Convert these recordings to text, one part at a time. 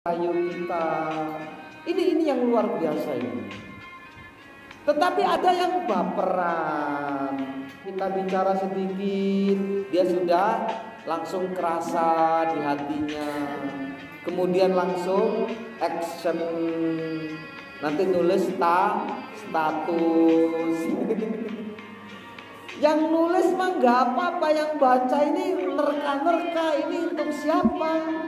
ayo kita. Ini yang luar biasa ini. Tetapi ada yang baperan. Kita bicara sedikit, dia sudah langsung kerasa di hatinya. Kemudian langsung action. Nanti nulis status. Yang nulis mah nggak apa-apa, yang baca ini nerka-nerka, ini untuk siapa?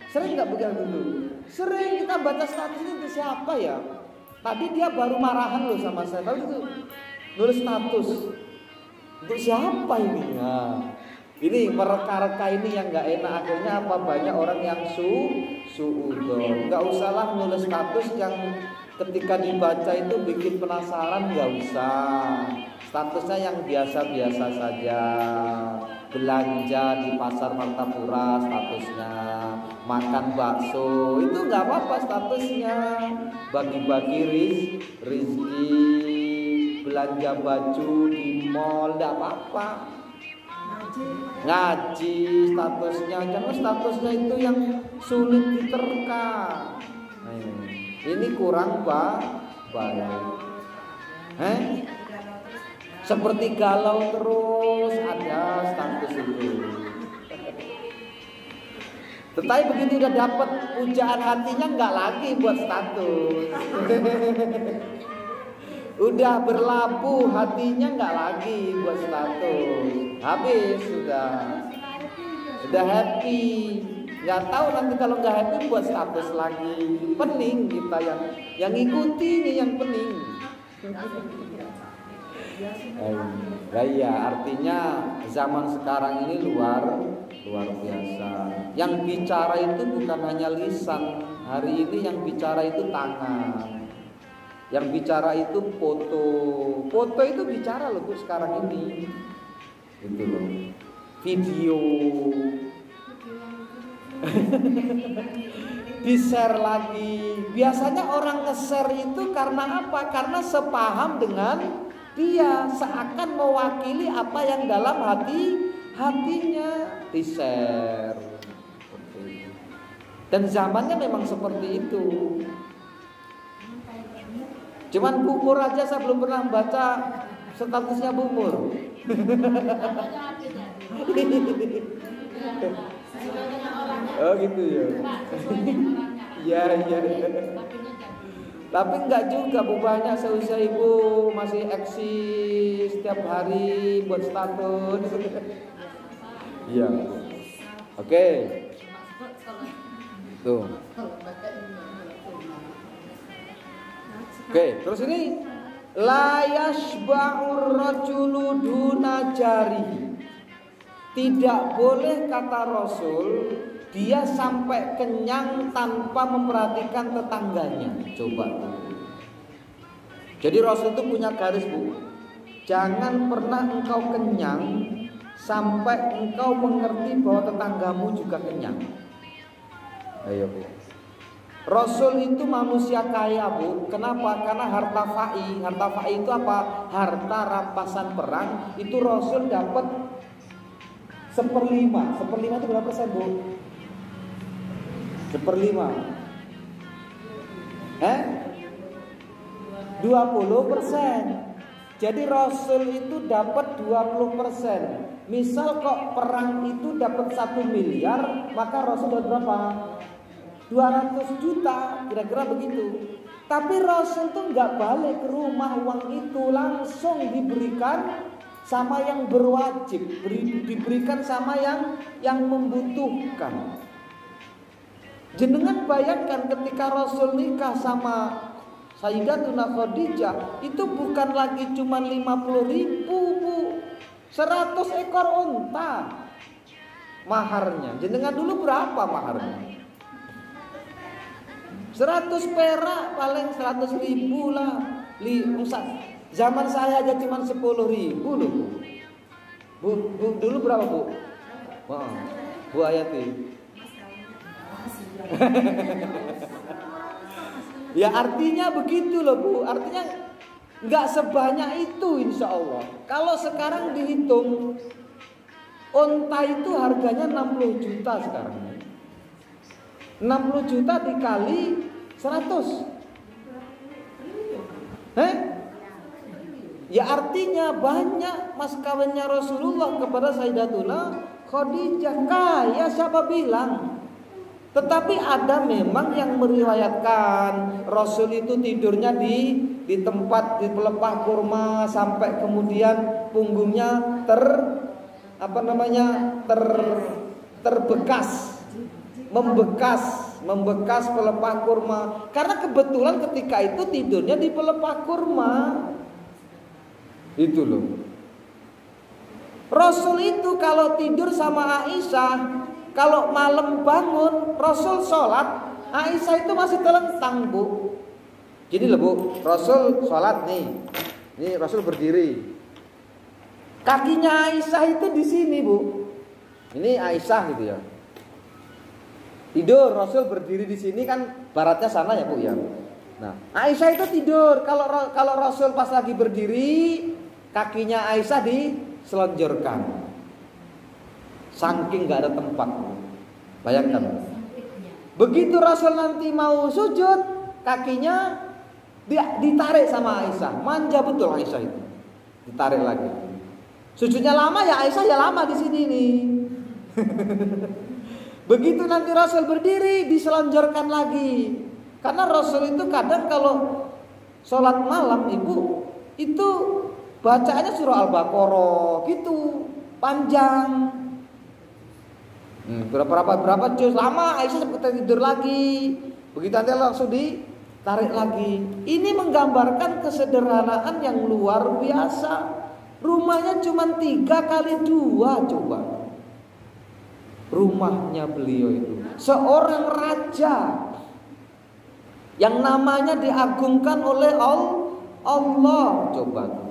Sering nggak begitu? Sering kita baca status ini untuk siapa ya? Tadi dia baru marahan loh sama saya, tapi itu nulis status untuk siapa ini? Nah, ini mereka-reka ini yang nggak enak. Akhirnya apa? Banyak orang yang suudon. Nggak usahlah nulis status yang ketika dibaca itu bikin penasaran, nggak usah. Statusnya yang biasa-biasa saja. Belanja di pasar Martapura statusnya, makan bakso itu nggak apa-apa statusnya. Bagi-bagi rizki, belanja baju di mall nggak apa-apa. Ngaji statusnya, jangan statusnya itu yang sulit diterka. Ini kurang baik. Seperti galau terus ada status itu. Tetapi begitu udah dapat pujaan hatinya nggak lagi buat status. Udah berlabuh hatinya nggak lagi buat status. Habis sudah happy. Nggak tahu nanti kalau nggak happy buat status lagi. Pening kita yang ngikuti ini yang pening. Ya, artinya zaman sekarang ini luar biasa. Yang bicara itu bukan hanya lisan. Hari ini yang bicara itu tangan. Yang bicara itu foto. Foto itu bicara loh Bu sekarang ini. Itu loh. Video. Di-share lagi. Biasanya orang nge-share itu karena apa? Karena sepaham dengan dia, seakan mewakili apa yang dalam hatinya di-share. Dan zamannya memang seperti itu. Cuman Bu Mur aja saya belum pernah baca statusnya Bu Mur. Oh gitu ya. Iya. Tapi enggak juga Bu, banyak seusia Ibu masih eksis setiap hari buat status. Iya. Oke. Tuh. Oke, terus ini la yashba'ur rajulu duna jarihi. Tidak boleh kata Rasul dia sampai kenyang tanpa memperhatikan tetangganya. Coba. Jadi Rasul itu punya garis Bu. Jangan pernah engkau kenyang sampai engkau mengerti bahwa tetanggamu juga kenyang. Ayo Bu. Rasul itu manusia kaya Bu. Kenapa? Karena harta fa'i. Harta fa'i itu apa? Harta rampasan perang. Itu Rasul dapat 1/5. 1/5 itu berapa persen Bu? 1/5. 20%. Jadi Rasul itu dapat 20%. Misal kok perang itu dapat 1 miliar, maka Rasul dapat berapa? 200 juta, kira-kira begitu. Tapi Rasul tuh nggak balik ke rumah uang itu, langsung diberikan sama yang berwajib, diberikan sama yang membutuhkan. Jenengan bayangkan ketika Rasul nikah sama Sayyidatuna Khadijah, itu bukan lagi cuma 50.000 Bu, 100 ekor unta maharnya. Jenengan dulu berapa maharnya? 100 perak, paling 100.000 lah. Zaman saya aja cuma 10.000 loh Bu. Bu dulu berapa Bu? Wah, Bu Ayati. Ya artinya begitu loh Bu. Artinya nggak sebanyak itu insya Allah. Kalau sekarang dihitung, unta itu harganya 60 juta sekarang. 60 juta dikali 100. Ya artinya banyak mas kawinnya Rasulullah kepada Sayyidatuna Khadijah. Kaya siapa bilang? Tetapi ada memang yang meriwayatkan Rasul itu tidurnya di tempat di pelepah kurma sampai kemudian punggungnya terbekas, membekas pelepah kurma. Karena kebetulan ketika itu tidurnya di pelepah kurma. Itu loh. Rasul itu kalau tidur sama Aisyah, kalau malam bangun Rasul sholat, Aisyah itu masih telentang, Bu. Jadi loh, Bu, Rasul sholat nih. Ini Rasul berdiri. Kakinya Aisyah itu di sini, Bu. Ini Aisyah gitu ya. Tidur, Rasul berdiri di sini kan baratnya sana ya, Bu ya. Nah, Aisyah itu tidur. Kalau Rasul pas lagi berdiri, kakinya Aisyah diselonjorkan. Saking nggak ada tempat. Bayangkan. Begitu Rasul nanti mau sujud, kakinya ditarik sama Aisyah. Manja betul Aisyah itu. Ditarik lagi. Sujudnya lama ya Aisyah ya lama di sini nih. Begitu nanti Rasul berdiri, diselonjorkan lagi. Karena Rasul itu kadang kalau sholat malam Ibu itu bacaannya surah Al-Baqarah gitu, panjang. Berapa juz lama Aisyah seperti tidur lagi. Begitu nanti langsung ditarik lagi. Ini menggambarkan kesederhanaan yang luar biasa. Rumahnya cuma 3x2 coba. Rumahnya beliau itu seorang raja yang namanya diagungkan oleh Allah coba.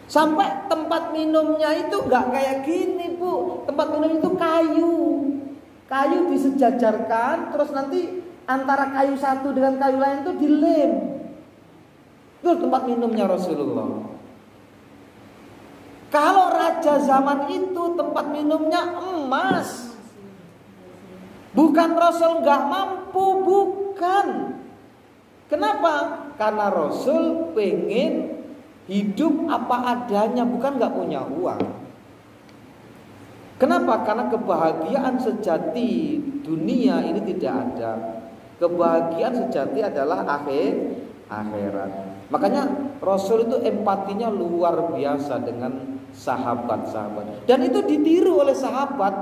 Sampai tempat minumnya itu nggak kayak gini, Bu. Tempat minum itu kayu disejajarkan, terus nanti antara kayu satu dengan kayu lain itu dilem. Itu tempat minumnya Rasulullah. Kalau raja zaman itu tempat minumnya emas. Bukan Rasul nggak mampu, bukan. Kenapa? Karena Rasul pengen hidup apa adanya, bukan nggak punya uang. Kenapa? Karena kebahagiaan sejati dunia ini tidak ada. Kebahagiaan sejati adalah akhirat. Makanya Rasul itu empatinya luar biasa dengan sahabat-sahabat. Dan itu ditiru oleh sahabat.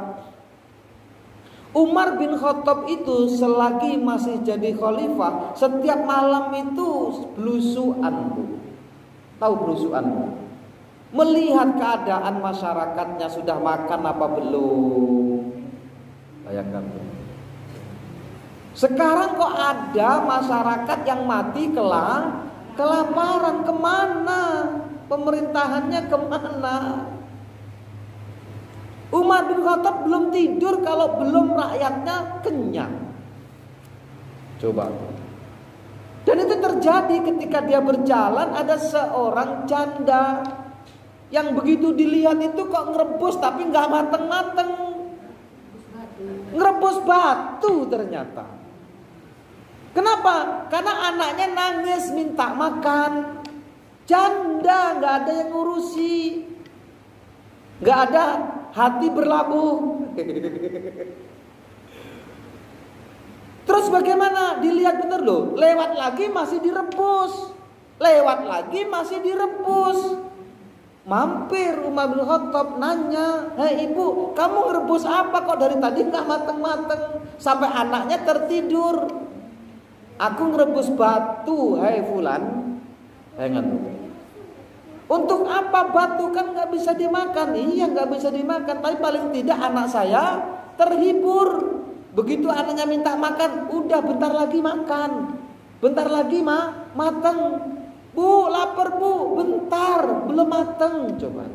Umar bin Khattab itu selagi masih jadi khalifah, setiap malam itu belusuan, Bu. Tahu belusuan? Melihat keadaan masyarakatnya sudah makan apa belum. Bayangkan. Sekarang kok ada masyarakat yang mati kelaparan. Kemana? Pemerintahannya kemana? Umar bin Khattab belum tidur kalau belum rakyatnya kenyang. Coba. Dan itu terjadi ketika dia berjalan, ada seorang janda yang begitu dilihat itu kok ngerebus tapi nggak mateng-mateng. Ngerebus batu ternyata. Kenapa? Karena anaknya nangis minta makan. Janda, nggak ada yang ngurusi, nggak ada hati berlabuh. Terus bagaimana? Dilihat bener loh. Lewat lagi masih direbus. Lewat lagi masih direbus. Mampir Umar bin Khattab nanya, "Hei ibu, kamu ngerebus apa kok dari tadi nggak mateng-mateng? Sampai anaknya tertidur." "Aku ngerebus batu, hei fulan." Untuk apa batu, kan nggak bisa dimakan? Iya nggak bisa dimakan, tapi paling tidak anak saya terhibur. Begitu anaknya minta makan, udah bentar lagi makan, bentar lagi mateng. "Bu, lapar Bu." "Bentar, belum mateng." Coba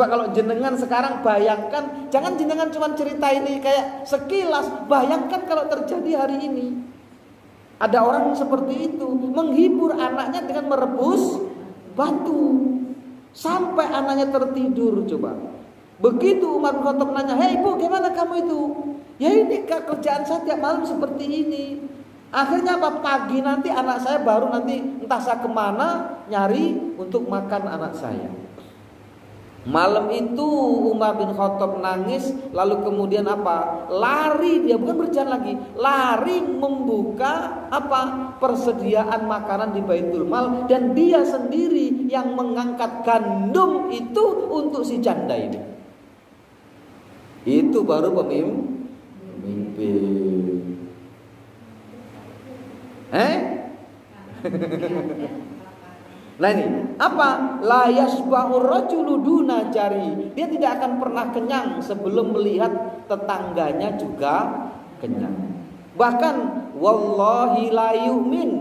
kalau jenengan sekarang bayangkan, jangan jenengan cuma cerita ini kayak sekilas, bayangkan kalau terjadi hari ini. Ada orang seperti itu, menghibur anaknya dengan merebus batu sampai anaknya tertidur. Coba Begitu Umar bin Khattab nanya, "Hei ibu, gimana kamu itu?" "Ya ini kerjaan saya tiap malam seperti ini." Akhirnya apa? Pagi nanti anak saya baru nanti entah saya kemana nyari untuk makan anak saya. Malam itu Umar bin Khattab nangis, lalu kemudian apa? Lari dia, bukan berjalan lagi, lari membuka apa? Persediaan makanan di Baitul Mal, dan dia sendiri yang mengangkat gandum itu untuk si janda ini. Itu baru pemimpin. Nah ini apa? La yasba'ur rajulu duna jari. Dia tidak akan pernah kenyang sebelum melihat tetangganya juga kenyang. Bahkan wallahi la yu'min,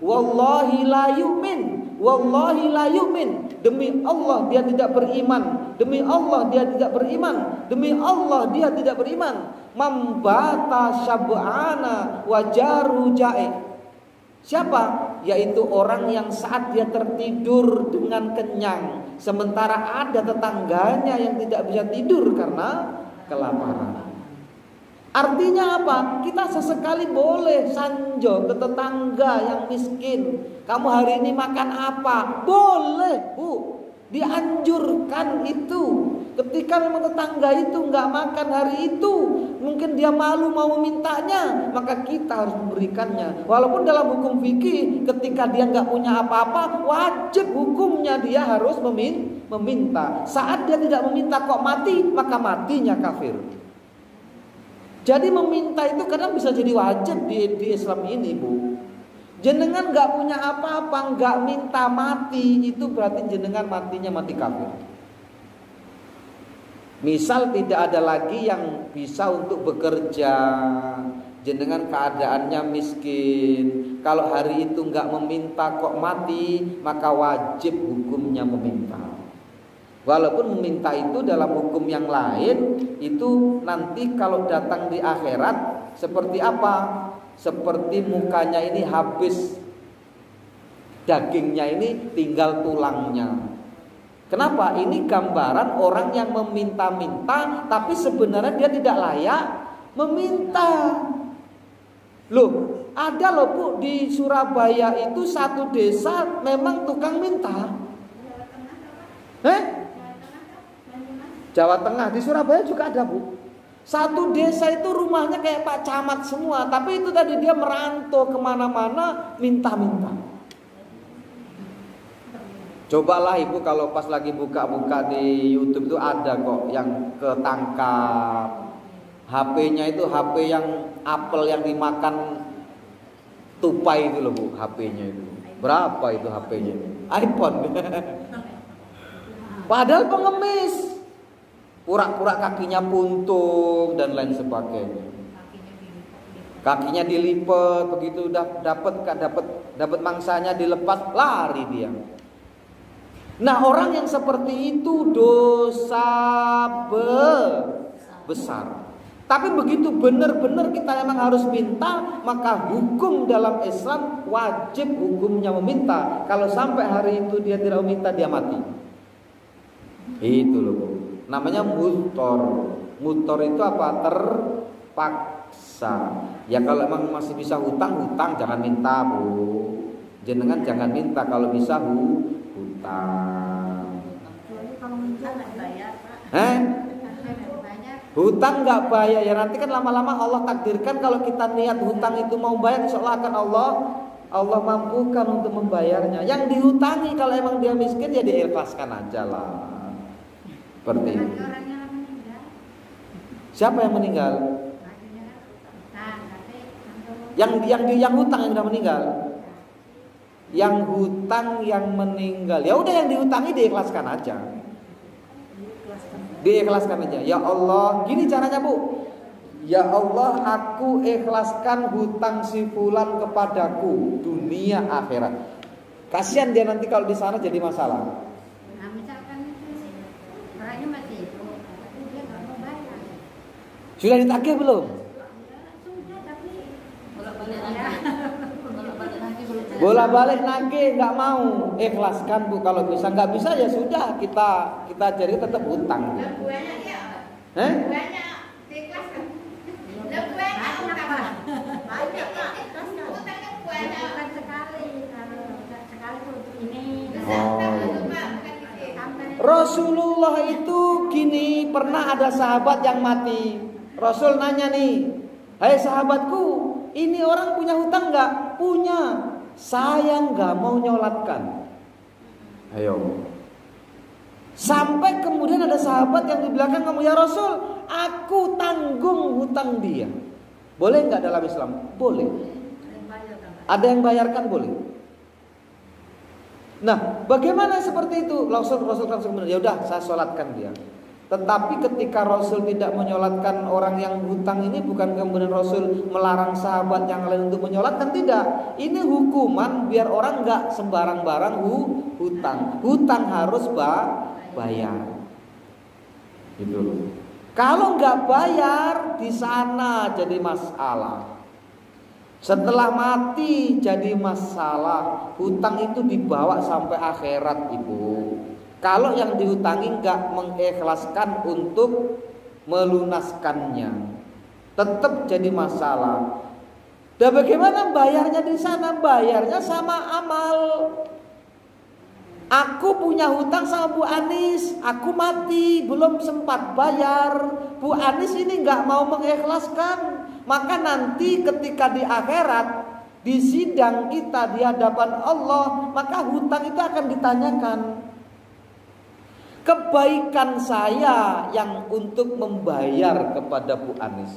wallahi la yu'min, wallahi la yu'min. Demi Allah dia tidak beriman, demi Allah dia tidak beriman, demi Allah dia tidak beriman. Mambata syab'ana wajaru ja'i. Siapa? Yaitu orang yang saat dia tertidur dengan kenyang, sementara ada tetangganya yang tidak bisa tidur karena kelaparan. Artinya apa? Kita sesekali boleh sanjung ke tetangga yang miskin. "Kamu hari ini makan apa?" Boleh, Bu. Dianjurkan itu. Ketika memang tetangga itu nggak makan hari itu, mungkin dia malu mau memintanya, maka kita harus memberikannya. Walaupun dalam hukum fikih, ketika dia nggak punya apa-apa, wajib hukumnya dia harus meminta. Saat dia tidak meminta kok mati, maka matinya kafir. Jadi meminta itu kadang bisa jadi wajib di Islam ini, Bu. Jenengan nggak punya apa-apa, nggak minta mati, itu berarti jenengan matinya mati kafir. Misal tidak ada lagi yang bisa untuk bekerja, jenengan keadaannya miskin. Kalau hari itu nggak meminta kok mati, maka wajib hukumnya meminta. Walaupun meminta itu dalam hukum yang lain, itu nanti kalau datang di akhirat seperti apa? Seperti mukanya ini habis dagingnya, ini tinggal tulangnya. Kenapa? Ini gambaran orang yang meminta-minta, tapi sebenarnya dia tidak layak meminta. Loh, ada loh Bu, di Surabaya itu satu desa memang tukang minta. Jawa Tengah, di Surabaya juga ada Bu. Satu desa itu rumahnya kayak Pak Camat semua, tapi itu tadi dia merantau kemana-mana minta-minta. Cobalah Ibu kalau pas lagi buka-buka di YouTube itu ada kok yang ketangkap. HP-nya itu HP yang apel yang dimakan tupai itu loh Bu, HP-nya itu. Berapa itu HP-nya? iPhone. Padahal pengemis. Pura-pura kakinya puntung dan lain sebagainya. Kakinya dilipat, begitu udah dapat mangsanya dilepas, lari dia. Nah, orang yang seperti itu dosa besar. Tapi begitu benar-benar kita memang harus minta, maka hukum dalam Islam wajib hukumnya meminta. Kalau sampai hari itu dia tidak meminta, dia mati. Itu loh, namanya mutor. Mutor itu apa? Terpaksa. Ya kalau memang masih bisa hutang, jangan minta Bu. Jenengan jangan minta kalau bisa hutang. Hutang nggak bayar ya, nanti kan lama-lama Allah takdirkan kalau kita niat hutang itu mau bayar, insya Allah akan Allah mampukan untuk membayarnya. Yang dihutangi kalau emang dia miskin ya diikhlaskan aja lah. Seperti ini. Siapa yang meninggal? Yang hutang yang sudah meninggal. Yang hutang yang meninggal, ya udah yang dihutangi diikhlaskan aja. Diikhlaskan aja. Ya Allah, gini caranya Bu. Ya Allah, aku ikhlaskan hutang si fulan kepadaku dunia akhirat. Kasihan dia nanti kalau di sana jadi masalah. Nah, misalkan orangnya mati itu, tapi dia nggak mau bayar. Sudah ditagih belum? Sudah, tapi Bola-balik nagih nggak mau, ikhlaskan Bu. Kalau bisa, nggak bisa ya sudah kita jadi tetap hutang. banyak ya. Banyak ikhlas kan? Lebih banyak utang. Banyak Pak, ikhlas kan? Utangnya banyak. Bukan sekali, kalau sekali untuk ini. Rasulullah itu gini, pernah ada sahabat yang mati. Rasul nanya nih, "Hai sahabatku, ini orang punya hutang nggak?" "Punya." "Saya nggak mau nyolatkan." Ayo. Sampai kemudian ada sahabat yang di belakang ngomong, "Ya Rasul, aku tanggung hutang dia." Boleh nggak dalam Islam? Boleh. Ada yang bayarkan, boleh. Nah, bagaimana seperti itu? Rasul langsung benar, ya udah saya sholatkan dia. Tetapi ketika Rasul tidak menyolatkan orang yang hutang ini, bukan kemudian Rasul melarang sahabat yang lain untuk menyolatkan, tidak. Ini hukuman biar orang nggak sembarang barang hutang. Hutang harus bayar. Gitu. Kalau nggak bayar di sana jadi masalah. Setelah mati jadi masalah. Hutang itu dibawa sampai akhirat, Ibu. Kalau yang dihutangi nggak mengikhlaskan untuk melunaskannya, tetap jadi masalah. Dan bagaimana bayarnya di sana? Bayarnya sama amal. Aku punya hutang sama Bu Anis, aku mati belum sempat bayar. Bu Anis ini nggak mau mengikhlaskan. Maka nanti ketika di akhirat, di sidang kita di hadapan Allah, maka hutang itu akan ditanyakan. Kebaikan saya yang untuk membayar kepada Bu Anis,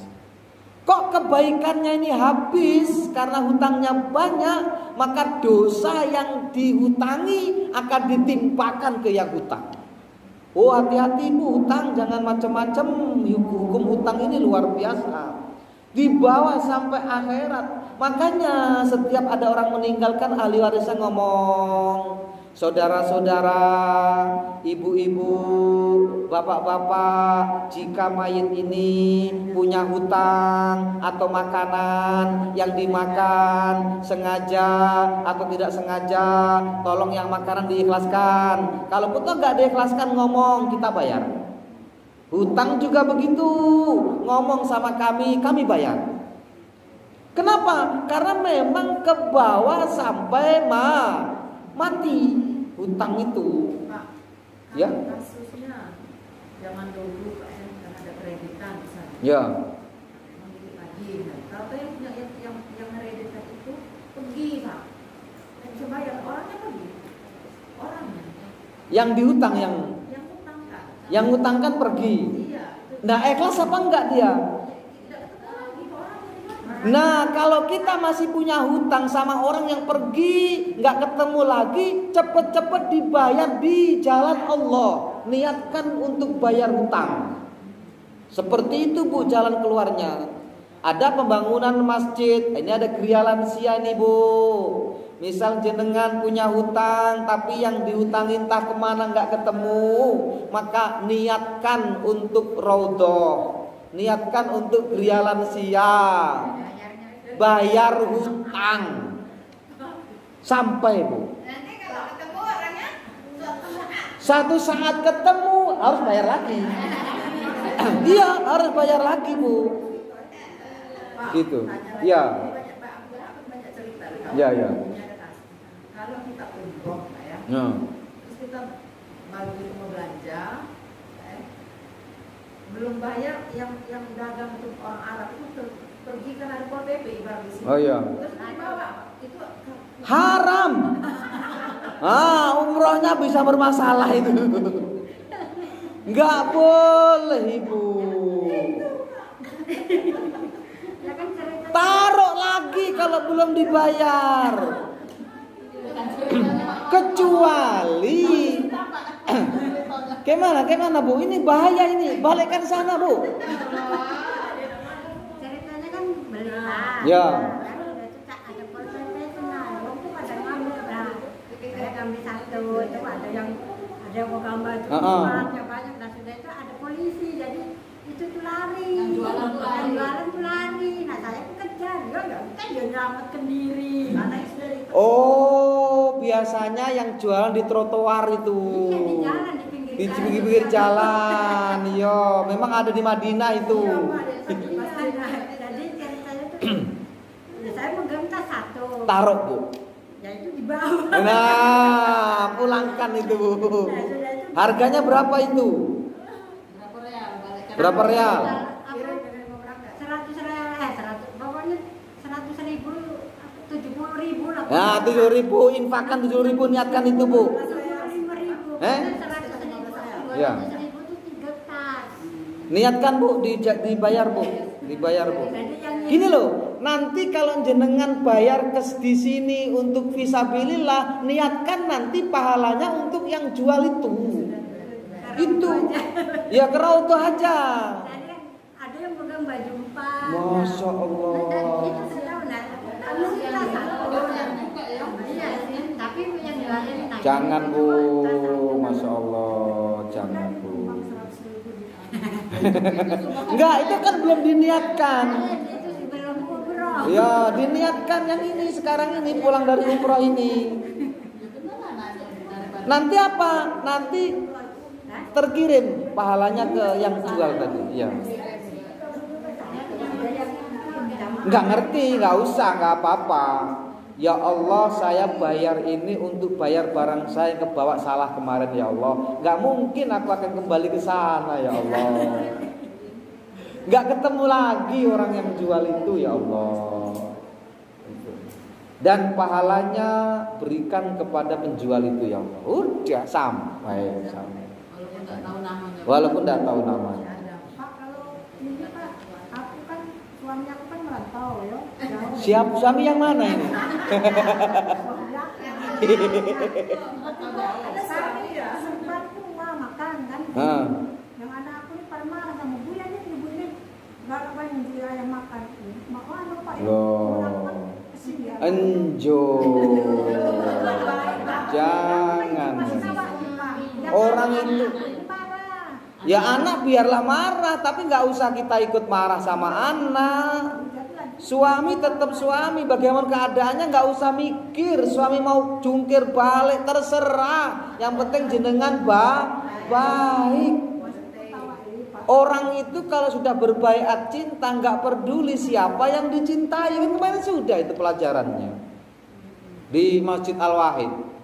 kok kebaikannya ini habis karena hutangnya banyak, maka dosa yang dihutangi akan ditimpakan ke yang hutang. Oh, hati-hati Bu, hutang jangan macam-macam. Hukum hutang ini luar biasa, dibawa sampai akhirat. Makanya setiap ada orang meninggalkan, ahli warisnya ngomong, "Saudara-saudara, ibu-ibu, bapak-bapak, jika mayit ini punya hutang atau makanan yang dimakan sengaja atau tidak sengaja, tolong yang makanan diikhlaskan. Kalau betul nggak diikhlaskan, ngomong, kita bayar. Hutang juga begitu, ngomong sama kami bayar." Kenapa? Karena memang ke bawah sampai mati hutang itu. Pak, Ya. kasusnya zaman dulu Pak, kan ada kreditan misalnya. Ya. Memilih pagi. Kalau yang punya yang kreditan itu pergi Pak, dan bisa bayar, orangnya pergi. Orangnya. Yang dihutang Yang hutang kan. yang hutangkan pergi. Iya. Nah, ikhlas apa enggak dia? Tidak ketemu lagi orangnya di mana. Nah, kalau kita masih punya hutang sama orang yang pergi, nggak ketemu lagi, cepet-cepet dibayar di jalan Allah. Niatkan untuk bayar hutang. Seperti itu Bu jalan keluarnya. Ada pembangunan masjid, ini ada Gria Lansia nih Bu. Misal jenengan punya hutang, tapi yang dihutangin entah kemana nggak ketemu, maka niatkan untuk raudhah, niatkan untuk Gria Lansia, bayar hutang sampai Bu. Nanti kalau ketemu orangnya Satu saat ketemu harus bayar lagi. Iya, harus bayar lagi Bu. Pak, Gitu. tanya lagi. Ya. Banyak, Pak, banyak cerita. Ya, ya. Kalau kita umroh, Pak, ya. Ya. Terus kita bagi mau belanja, belum bayar yang dagang untuk orang Arab itu pergi kan ada Pol PP ibarat di sini. Oh iya. Terus dibawa itu Haram. Umrohnya bisa bermasalah itu. Nggak boleh Ibu. ya kan cerita Taruh lagi kalau belum dibayar. Kecuali Gimana Bu? Ini bahaya ini. Balikkan sana Bu. ceritanya kan beli Ya. kan udah itu ada polisi itu nah waktu pada ngambil dah saya ngambil satu itu ada yang mau gambar itu yang banyak dan sudah itu ada polisi jadi itu tuh lari yang jualan tuh lari nah saya tuh kejar dia nyelamatkan diri karena itu dari Oh, biasanya yang jualan di trotoar itu. iya di jalan di pinggir Di pinggir jalan. Yo, memang ada di Madinah itu. Jadi ceritanya tuh, ya saya megang tas satu. Taruh, Bu. Ya itu di bawah. Nah, pulangkan itu, Bu. Harganya berapa itu? Berapa real? 100 real, pokoknya 100.000, 70.000 lah. Nah, 7.000, infakkan 7.000, niatkan itu, Bu. 75.000. Eh? 100.000. Ya. 100.000 itu 3 tas. Niatkan, Bu, dibayar, Bu. Dibayar, Bu. Gini loh, nanti kalau jenengan bayar di sini untuk fisabilillah, niatkan nanti pahalanya untuk yang jual itu. Itu. Ya kerauto aja. Ada yang pegang baju 4. Masya Allah. Itu tahu nah. Kamu kita satu. Iya, tapi yang jualin naik. Jangan, Bu. Masya Allah, jangan, Bu. Enggak, itu kan belum diniatkan. Itu sebelum umroh. Ya, diniatkan yang ini sekarang ini pulang dari umroh ini. Nanti apa? Nanti terkirim pahalanya ke yang jual tadi. Ya. Enggak ngerti, enggak usah, enggak apa-apa. Ya Allah, saya bayar ini untuk bayar barang saya yang kebawa salah kemarin, ya Allah. Enggak mungkin aku akan kembali ke sana, ya Allah. Enggak ketemu lagi orang yang jual itu, ya Allah. Dan pahalanya berikan kepada penjual itu, ya Allah. Udah sampai. Walaupun enggak tahu namanya. Pak, kalau ini Pak, aku kan suami aku kan merantau ya. Siap suami yang mana ini? Ada suami ya. Sempat tuh makan kan. Yang anak aku ini pada marah sama Bu ya, ibu ini nggak apa yang dia yang makan. Maka lupa ya. Enjo. Jangan. Orang itu. Ya anak biarlah marah, tapi nggak usah kita ikut marah sama anak. Suami tetap suami, bagaimana keadaannya nggak usah mikir. Suami mau jungkir balik terserah. Yang penting jenengan baik. Orang itu kalau sudah berbaiat cinta nggak peduli siapa yang dicintai. Kemarin sudah itu pelajarannya di Masjid Al-Wahid.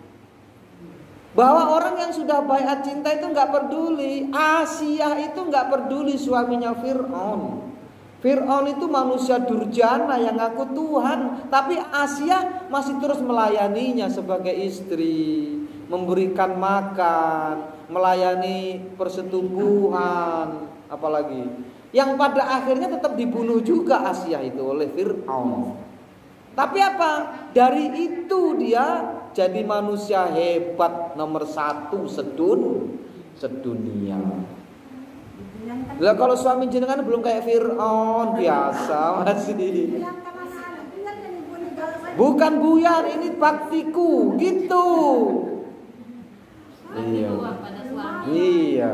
Bahwa orang yang sudah baiat cinta itu nggak peduli. Asia itu nggak peduli suaminya Fir'aun. Fir'aun itu manusia durjana yang ngaku Tuhan, tapi Asia masih terus melayaninya sebagai istri, memberikan makan, melayani persetubuhan, apalagi yang pada akhirnya tetap dibunuh juga Asia itu oleh Fir'aun. Tapi apa? Dari itu dia jadi manusia hebat nomor 1 sedunia. Lah kalau suami jenengan belum kayak Fir'aun, biasa masih. Bukan buyar, ini baktiku gitu. Iya.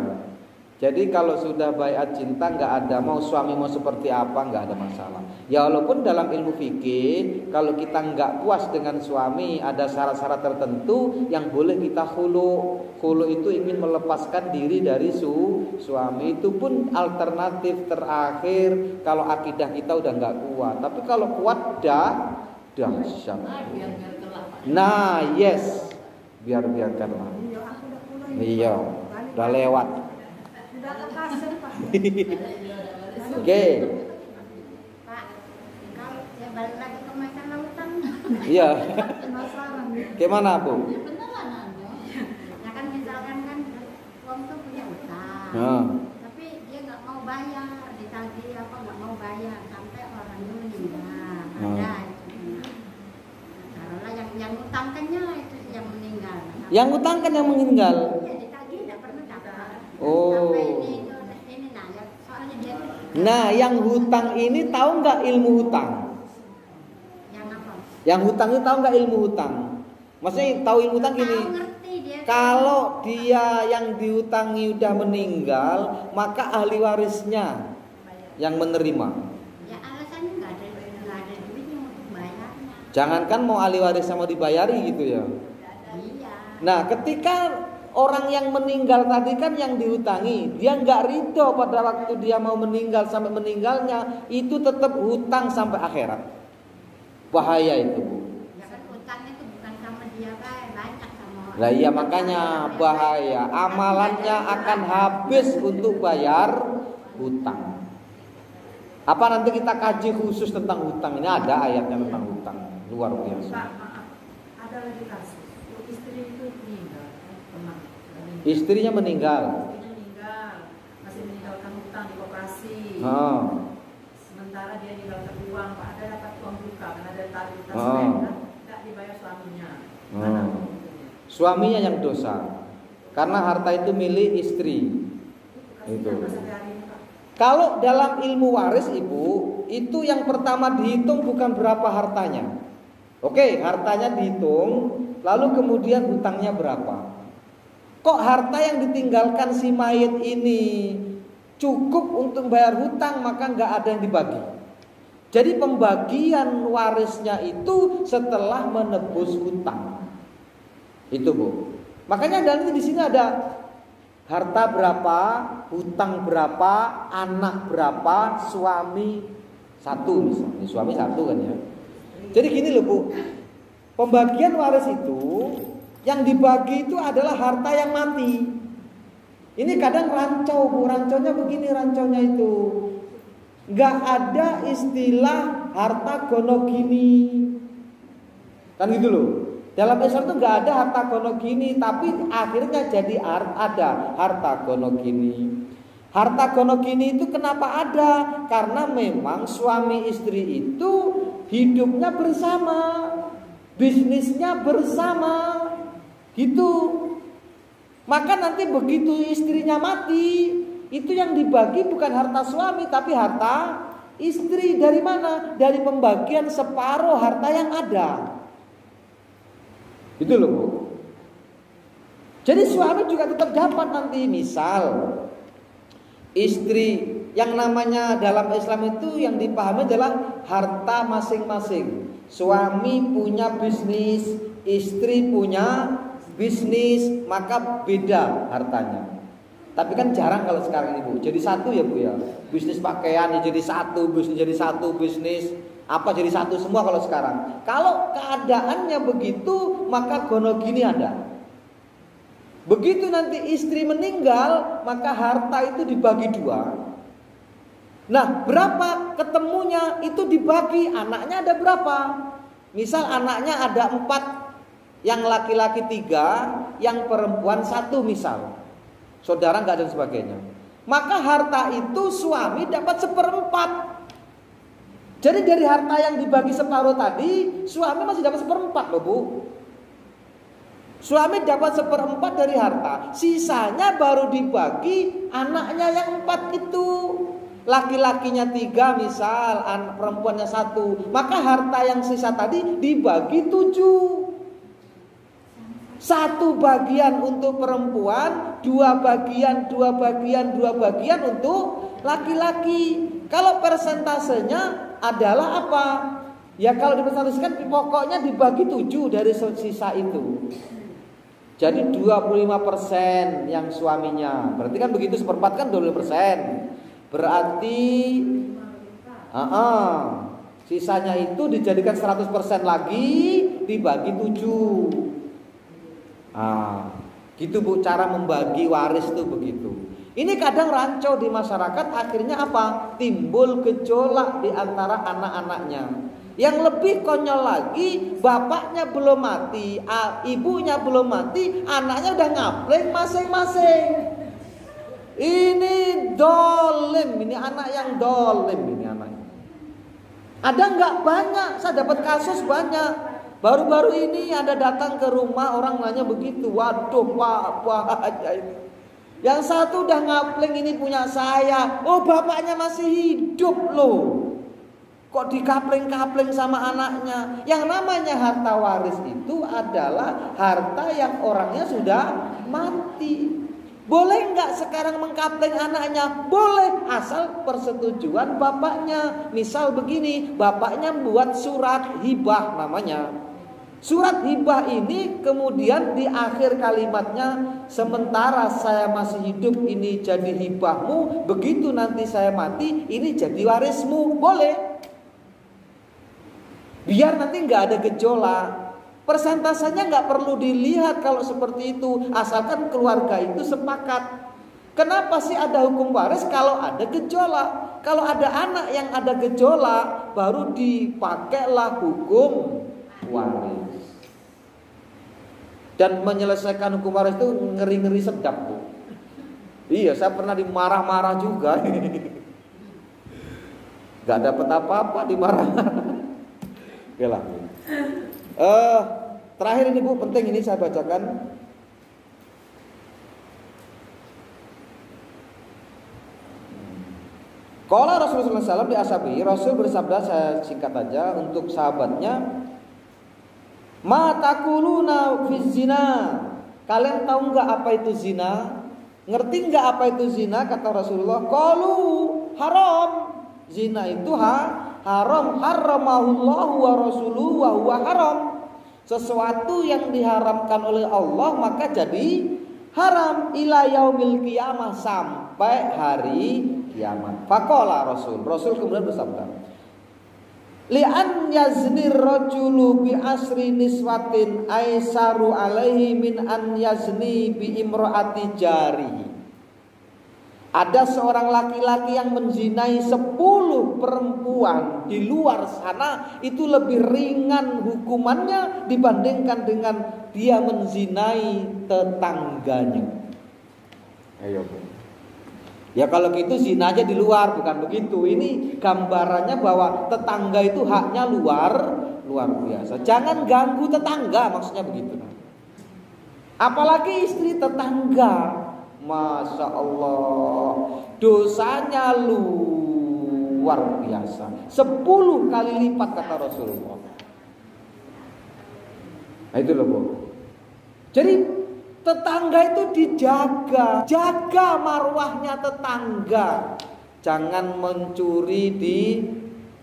Jadi kalau sudah baiat cinta nggak ada mau suami mau seperti apa nggak ada masalah. Ya walaupun dalam ilmu fikih kalau kita nggak puas dengan suami ada syarat-syarat tertentu yang boleh kita khulu. Khulu itu ingin melepaskan diri dari suami, itu pun alternatif terakhir kalau akidah kita udah nggak kuat. Tapi kalau kuat dahsyat. Nah yes, biarkanlah. Iya, udah lewat. Oke. Pak, kalau saya balik lagi ke masalah utang. Iya. Gimana, Bu? Ya kan misalkan kan uang tuh punya utang. Tapi dia nggak mau bayar, ditagih apa nggak mau bayar sampai orangnya meninggal. Ada itu. Karena yang utangkannya itu yang meninggal. Yang utangkan yang meninggal. Ya ditagih nggak pernah dapat. Oh. Nah, yang hutang ini tahu nggak ilmu hutang? Yang apa? Yang hutang ini tahu nggak ilmu hutang? Maksudnya tahu ilmu hutang gini? Kalau dia yang dihutangi udah meninggal, maka ahli warisnya yang menerima. Ya alasannya nggak ada duitnya untuk bayarnya. Jangankan mau ahli warisnya mau dibayari gitu ya. Iya. Nah, ketika orang yang meninggal tadi kan yang dihutangi, dia nggak ridho pada waktu dia mau meninggal sampai meninggalnya, itu tetap hutang sampai akhirat. Bahaya itu, Bu. Ya kan hutangnya itu bukan sama dia, banyak sama orang. Lah iya makanya bahaya. Amalannya akan habis untuk bayar hutang. Apa nanti kita kaji khusus tentang hutang? Ini ada ayatnya tentang hutang. Luar biasa. Pak, maaf. Ada lagi kasus. Istri itu meninggal. Teman. Istrinya meninggal. Istrinya meninggal. Masih meninggalkan hutang di koperasi. Oh. Sementara dia meninggalkan uang, Pak. Ada dapat uang buka karena ada tarif tas tidak dibayar suaminya. Mana hukumnya? Suaminya yang dosa. Karena harta itu milik istri. Itu. Kalau dalam ilmu waris, Ibu, itu yang pertama dihitung bukan berapa hartanya. Oke, hartanya dihitung, lalu kemudian hutangnya berapa. Kok harta yang ditinggalkan si mayit ini cukup untuk bayar hutang, maka nggak ada yang dibagi. Jadi pembagian warisnya itu setelah menebus hutang. Itu, Bu. Makanya nanti di sini ada harta berapa, hutang berapa, anak berapa, suami satu misalnya. Suami satu kan ya. Jadi gini loh, Bu. Pembagian waris itu yang dibagi itu adalah harta yang mati. Ini kadang rancau, Bu. Ranconya begini, ranconya itu. Gak ada istilah harta gonogini. Kan gitu loh. Dalam Islam itu nggak ada harta gonogini, tapi akhirnya jadi ada harta gonogini. Harta gonogini itu kenapa ada? Karena memang suami istri itu hidupnya bersama, bisnisnya bersama, gitu. Maka nanti begitu istrinya mati, itu yang dibagi bukan harta suami, tapi harta istri. Dari mana? Dari pembagian separuh harta yang ada. Itu loh, Bu. Jadi suami juga tetap dapat nanti. Misal istri, yang namanya dalam Islam itu yang dipahami adalah harta masing-masing. Suami punya bisnis, istri punya bisnis, maka beda hartanya. Tapi kan jarang kalau sekarang ini, Bu. Jadi satu ya, Bu ya. Bisnis pakaian jadi satu, bisnis jadi satu, bisnis apa jadi satu semua kalau sekarang. Kalau keadaannya begitu, maka gonogini ada. Begitu nanti istri meninggal, maka harta itu dibagi dua. Nah, berapa ketemunya itu dibagi. Anaknya ada berapa? Misal anaknya ada 4, yang laki-laki 3, yang perempuan 1 misal. Saudara nggak ada dan sebagainya. Maka harta itu suami dapat 1/4. Jadi dari harta yang dibagi separuh tadi, suami masih dapat 1/4 loh, Bu. Suami dapat 1/4 dari harta, sisanya baru dibagi anaknya yang 4 itu. Laki-lakinya 3 misal, perempuannya 1, maka harta yang sisa tadi dibagi 7. 1 bagian untuk perempuan, 2 bagian untuk laki-laki. Kalau persentasenya adalah apa? Ya kalau dipersentasikan pokoknya dibagi 7 dari sisa itu. Jadi 25% yang suaminya. Berarti kan begitu 1/4 kan 20%. Berarti sisanya itu dijadikan 100% lagi dibagi 7. Gitu, Bu, cara membagi waris itu begitu. Ini kadang rancu di masyarakat, akhirnya apa? Timbul gejolak di antara anak-anaknya. Yang lebih konyol lagi, bapaknya belum mati, ibunya belum mati, anaknya udah ngapleng masing-masing. Ini dolim, ini anak yang dolim, ini anaknya. Ada nggak? Banyak, saya dapat kasus banyak. Baru-baru ini ada datang ke rumah, orang nanya begitu, waduh Pak, apa aja ini. Yang satu udah ngapleng, ini punya saya. Oh, bapaknya masih hidup loh. Kok dikapleng-kapleng sama anaknya? Yang namanya harta waris itu adalah harta yang orangnya sudah mati. Boleh nggak sekarang mengkapleng anaknya? Boleh, asal persetujuan bapaknya. Misal begini, bapaknya buat surat hibah namanya. Surat hibah ini kemudian di akhir kalimatnya, sementara saya masih hidup ini jadi hibahmu, begitu nanti saya mati ini jadi warismu. Boleh. Biar nanti nggak ada gejolak. Persentasenya nggak perlu dilihat kalau seperti itu, asalkan keluarga itu sepakat. Kenapa sih ada hukum waris kalau ada gejolak? Kalau ada anak yang ada gejolak, baru dipakailah hukum waris. Dan menyelesaikan hukum waris itu ngeri-ngeri sedap, Bu. Iya, saya pernah dimarah-marah juga. Gak dapet apa-apa dimarah-marah. Oke lah. Terakhir ini, Bu, penting ini saya bacakan. Qala Rasulullah SAW di ashabi, Rasul bersabda, saya singkat aja untuk sahabatnya, ma taquluna fi zina. Kalian tahu nggak apa itu zina? Ngerti nggak apa itu zina? Kata Rasulullah, qalu haram. Zina itu haram, haramahullahu wa rasuluhu wa huwa haram. Sesuatu yang diharamkan oleh Allah maka jadi haram ila yaumil qiyamah, sampai hari kiamat. Faqala Rasul kemudian bersabda, li'an yaznir rajulu bi asri niswatin aisaru alaihi min an yazni bi imraati jarihi. Ada seorang laki-laki yang menzinai 10 perempuan di luar sana, itu lebih ringan hukumannya dibandingkan dengan dia menzinai tetangganya. Ayo, Bu. Ya kalau gitu zina aja di luar, bukan begitu. Ini gambarannya bahwa tetangga itu haknya luar biasa. Jangan ganggu tetangga, maksudnya begitu. Apalagi istri tetangga. Masya Allah, dosanya luar biasa, 10 kali lipat kata Rasulullah. Nah itu loh, Bu. Jadi tetangga itu dijaga, jaga marwahnya tetangga. Jangan mencuri di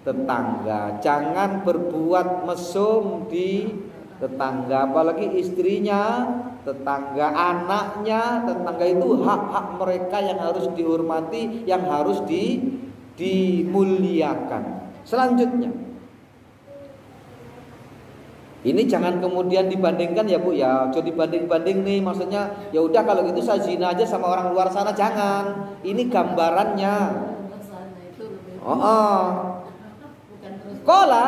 tetangga, jangan berbuat mesum di tetangga, apalagi istrinya tetangga, anaknya tetangga. Itu hak-hak mereka yang harus dihormati, yang harus dimuliakan. Selanjutnya, ini jangan kemudian dibandingkan ya, Bu ya. Coba dibanding-banding nih, maksudnya ya udah kalau gitu saya zina aja sama orang luar sana, jangan. Ini gambarannya. Qala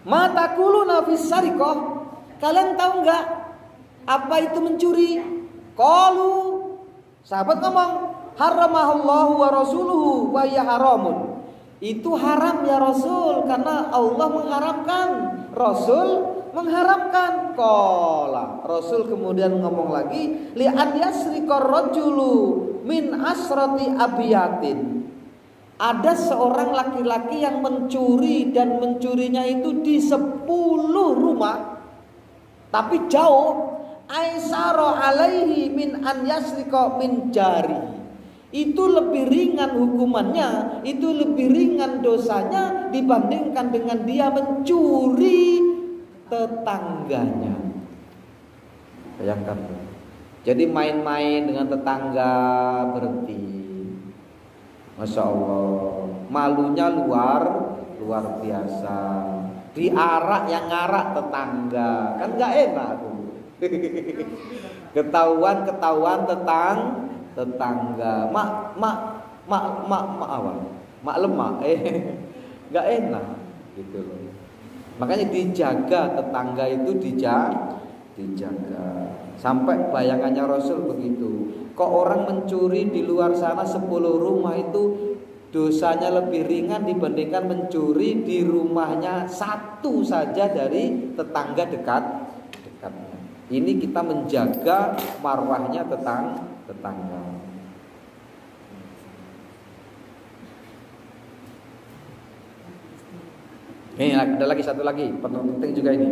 ma taquluna fis sariqah. Kalian tahu nggak apa itu mencuri? Qalu, sahabat ngomong, haramahullahu wa rasuluhu wa ya haramun. Itu haram ya Rasul, karena Allah mengharamkan, Rasul mengharamkan. Qala, Rasul kemudian ngomong lagi, li an yasriqar rajulu min asrati abiyatin. Ada seorang laki-laki yang mencuri, dan mencurinya itu di 10 rumah, tapi jauh. Aisara alaihi min an yasriqa min jari. Itu lebih ringan hukumannya, itu lebih ringan dosanya dibandingkan dengan dia mencuri tetangganya. Bayangkan. Jadi main-main dengan tetangga berhenti. Masya Allah, malunya luar biasa. Diarak yang ngarak tetangga, kan nggak enak tuh. ketahuan tetangga, mak lemak, nggak enak gitu loh. Makanya dijaga tetangga itu, dijaga. Sampai bayangannya Rasul begitu. Kok orang mencuri di luar sana 10 rumah itu dosanya lebih ringan dibandingkan mencuri di rumahnya satu saja dari tetangga dekatnya. Ini kita menjaga marwahnya tetangga. Ini ada lagi satu lagi, penting juga ini.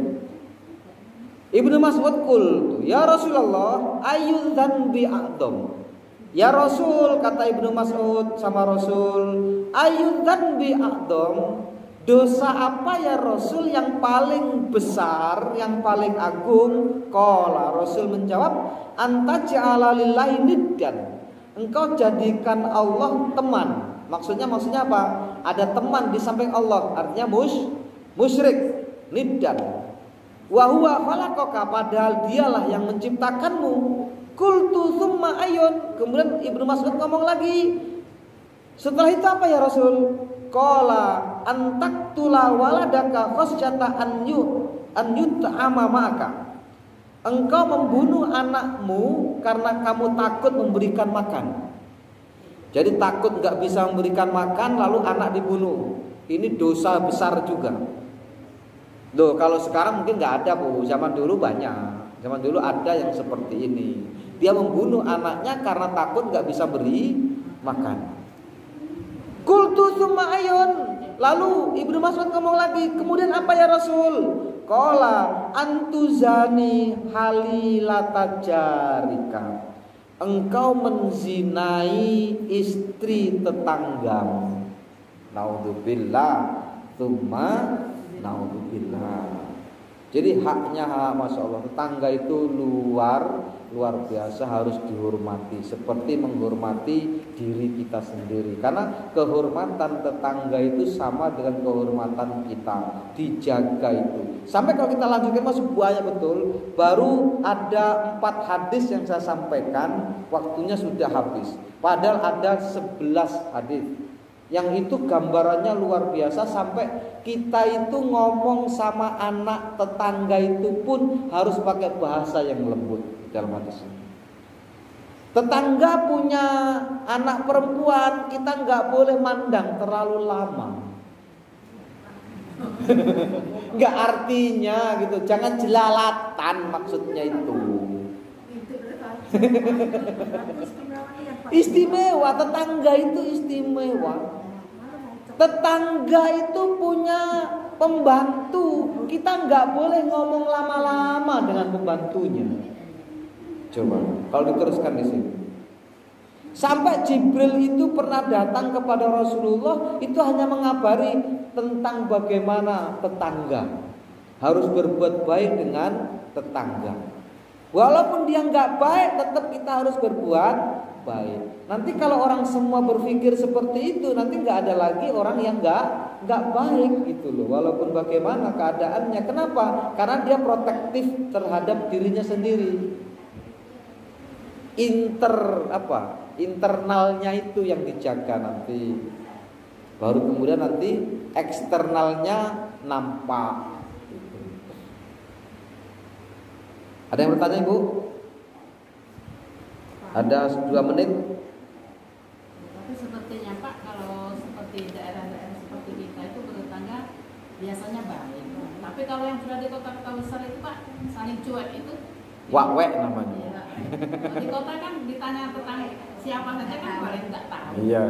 Ibnu Mas'ud qultu, ya Rasulullah, ayyul dzanbi a'dzam. Ya Rasul, kata Ibnu Mas'ud sama Rasul, ayyul dzanbi a'dzam, Dosa apa ya Rasul yang paling besar, yang paling agung? Qala, Rasul menjawab, anta ja'ala lillahi niddan. Engkau jadikan Allah teman. Maksudnya apa? Ada teman di samping Allah, artinya musyrik, niddan. Wa huwa khalaqaka, padahal dialah yang menciptakanmu. Qultu tsumma ayun. Kemudian Ibnu Mas'ud ngomong lagi, setelah itu apa ya Rasul? Qala antaktula waladaka khasyata an yut'ama ma'aka. Engkau membunuh anakmu karena kamu takut memberikan makan. Jadi takut gak bisa memberikan makan lalu anak dibunuh. Ini dosa besar juga. Loh, kalau sekarang mungkin gak ada Bu, zaman dulu banyak. Zaman dulu ada yang seperti ini. Dia membunuh anaknya karena takut gak bisa beri makan. Qultu tsumma ayun. Lalu Ibnu Mas'ud ngomong lagi, kemudian apa ya Rasul? Qala antuzani halilata jarika. Engkau menzinai istri tetanggamu. Naudzubillah, tsumma naudzubillah. Jadi haknya, masya Allah, tetangga itu luar biasa, harus dihormati seperti menghormati diri kita sendiri. Karena kehormatan tetangga itu sama dengan kehormatan kita, dijaga itu. Sampai kalau kita lanjutkan masuk banyak betul. Baru ada 4 hadis yang saya sampaikan, waktunya sudah habis. Padahal ada 11 hadis. Yang itu gambarannya luar biasa, sampai kita itu ngomong sama anak tetangga itu pun harus pakai bahasa yang lembut dalam hadis ini. Tetangga punya anak perempuan, kita nggak boleh mandang terlalu lama. Nggak, artinya gitu, jangan jelalatan maksudnya itu. Istimewa, tetangga itu istimewa. Tetangga itu punya pembantu, kita nggak boleh ngomong lama-lama dengan pembantunya. Coba kalau diteruskan di sini. Sampai Jibril itu pernah datang kepada Rasulullah, itu hanya mengabari tentang bagaimana tetangga harus berbuat baik dengan tetangga. Walaupun dia nggak baik, tetap kita harus berbuat baik. Nanti kalau orang semua berpikir seperti itu, nanti nggak ada lagi orang yang nggak baik gitu loh. Walaupun bagaimana keadaannya, kenapa? Karena dia protektif terhadap dirinya sendiri. Internalnya itu yang dijaga nanti. Baru kemudian nanti eksternalnya nampak. Ada yang bertanya Ibu? Ada 2 menit. Tapi sepertinya Pak, kalau seperti daerah-daerah seperti kita itu bertetangga biasanya baik. Tapi kalau yang sudah di kota-kota besar itu Pak, saling cuek itu. Wak-wek namanya. Iya. Di kota kan ditanya tetangga siapa saja kan paling nggak tahu. Iya.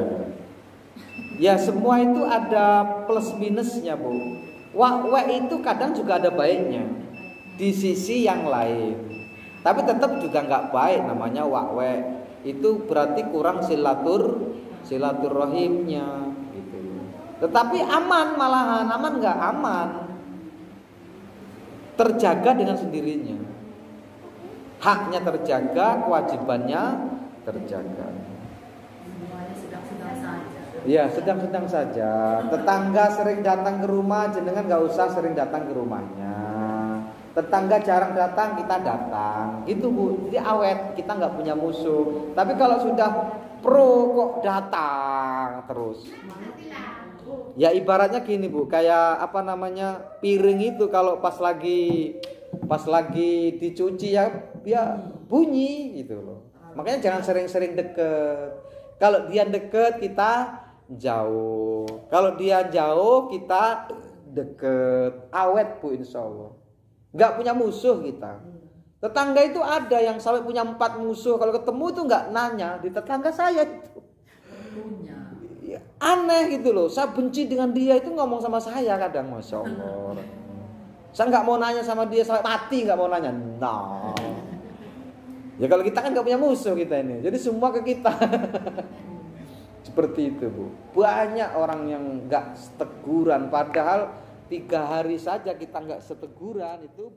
Ya semua itu ada plus minusnya Bu. Wak-wek itu kadang juga ada baiknya di sisi yang lain. Tapi tetap juga nggak baik, namanya wak-wek. Itu berarti kurang silaturahimnya gitu. Tetapi aman, malahan aman nggak aman, terjaga dengan sendirinya. Haknya terjaga, kewajibannya terjaga. Semuanya sedang-sedang saja. Ya sedang-sedang saja. Tetangga sering datang ke rumah, jenengan nggak usah sering datang ke rumahnya. Tetangga jarang datang, kita datang. Gitu Bu, jadi awet, kita nggak punya musuh. Tapi kalau sudah pro kok datang terus. Ya ibaratnya gini Bu, kayak apa namanya, piring itu kalau pas lagi dicuci ya bunyi gitu loh. Makanya jangan sering-sering deket. Kalau dia deket kita jauh. Kalau dia jauh kita deket. Awet Bu insya Allah. Gak punya musuh kita. Tetangga itu ada yang sampai punya 4 musuh. Kalau ketemu tuh gak nanya, di tetangga saya itu. Ya, aneh gitu loh. Saya benci dengan dia itu ngomong sama saya kadang, masya Allah. Saya gak mau nanya sama dia sampai mati, gak mau nanya. No. Ya kalau kita kan gak punya musuh kita ini. Jadi semua ke kita. Seperti itu Bu. Banyak orang yang nggak seteguran, padahal 3 hari saja kita nggak seteguran itu